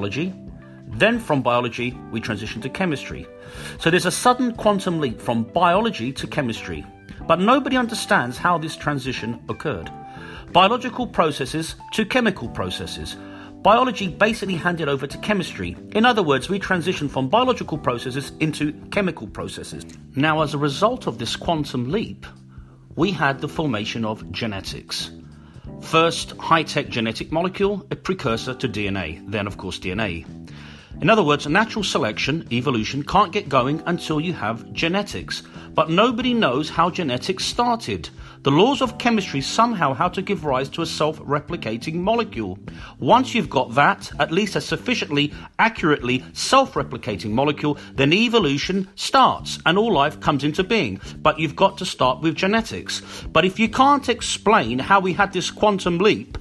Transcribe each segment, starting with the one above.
biology. Then from biology, we transition to chemistry. So there's a sudden quantum leap from biology to chemistry. But nobody understands how this transition occurred. Biological processes to chemical processes. Biology basically handed over to chemistry. In other words, we transition from biological processes into chemical processes. Now, as a result of this quantum leap, we had the formation of genetics. First, high-tech genetic molecule, a precursor to DNA, then of course DNA. In other words, natural selection, evolution, can't get going until you have genetics. But nobody knows how genetics started. The laws of chemistry somehow how to give rise to a self-replicating molecule. Once you've got that, at least a sufficiently accurately self-replicating molecule, then evolution starts and all life comes into being. But you've got to start with genetics. But if you can't explain how we had this quantum leap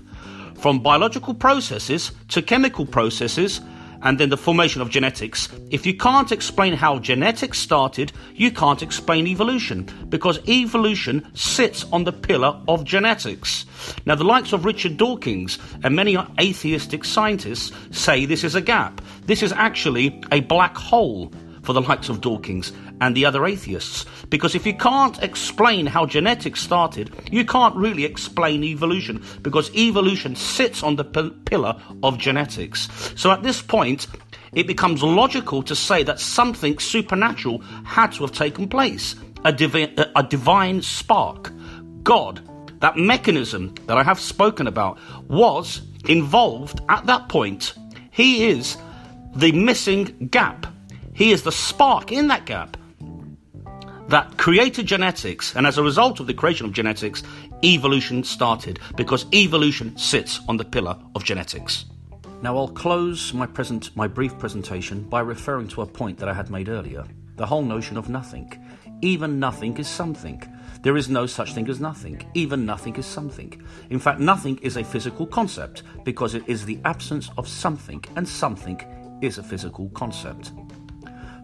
from biological processes to chemical processes, and then the formation of genetics. If you can't explain how genetics started, you can't explain evolution, because evolution sits on the pillar of genetics. Now, the likes of Richard Dawkins and many atheistic scientists say this is a gap. This is actually a black hole for the likes of Dawkins and the other atheists. Because if you can't explain how genetics started, you can't really explain evolution, because evolution sits on the pillar of genetics. So at this point, it becomes logical to say that something supernatural had to have taken place. A divine spark. God, that mechanism that I have spoken about, was involved at that point. He is the missing gap. He is the spark in that gap that created genetics, and as a result of the creation of genetics, evolution started, because evolution sits on the pillar of genetics. Now I'll close my brief presentation by referring to a point that I had made earlier, the whole notion of nothing. Even nothing is something. There is no such thing as nothing. Even nothing is something. In fact, nothing is a physical concept, because it is the absence of something, and something is a physical concept.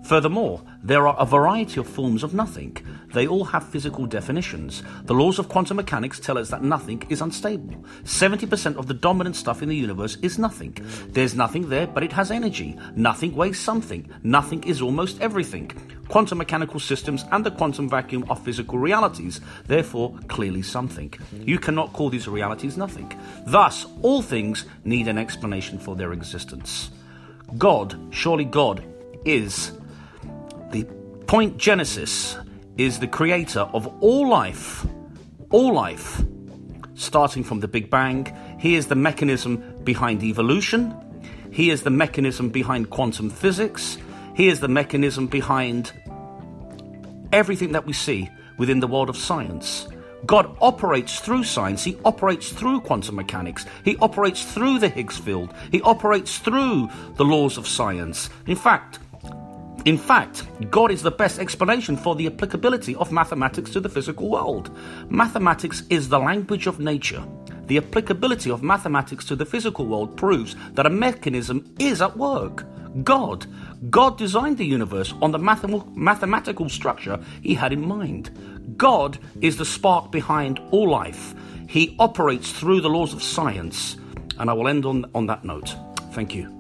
Furthermore, there are a variety of forms of nothing. They all have physical definitions. The laws of quantum mechanics tell us that nothing is unstable. 70% of the dominant stuff in the universe is nothing. There's nothing there, but it has energy. Nothing weighs something. Nothing is almost everything. Quantum mechanical systems and the quantum vacuum are physical realities, therefore clearly something. You cannot call these realities nothing. Thus, all things need an explanation for their existence. God, surely God, is the point Genesis, is the creator of all life, starting from the Big Bang. He is the mechanism behind evolution. He is the mechanism behind quantum physics. He is the mechanism behind everything that we see within the world of science. God operates through science. He operates through quantum mechanics. He operates through the Higgs field. He operates through the laws of science. In fact, God is the best explanation for the applicability of mathematics to the physical world. Mathematics is the language of nature. The applicability of mathematics to the physical world proves that a mechanism is at work. God designed the universe on the mathematical structure he had in mind. God is the spark behind all life. He operates through the laws of science. And I will end on that note. Thank you.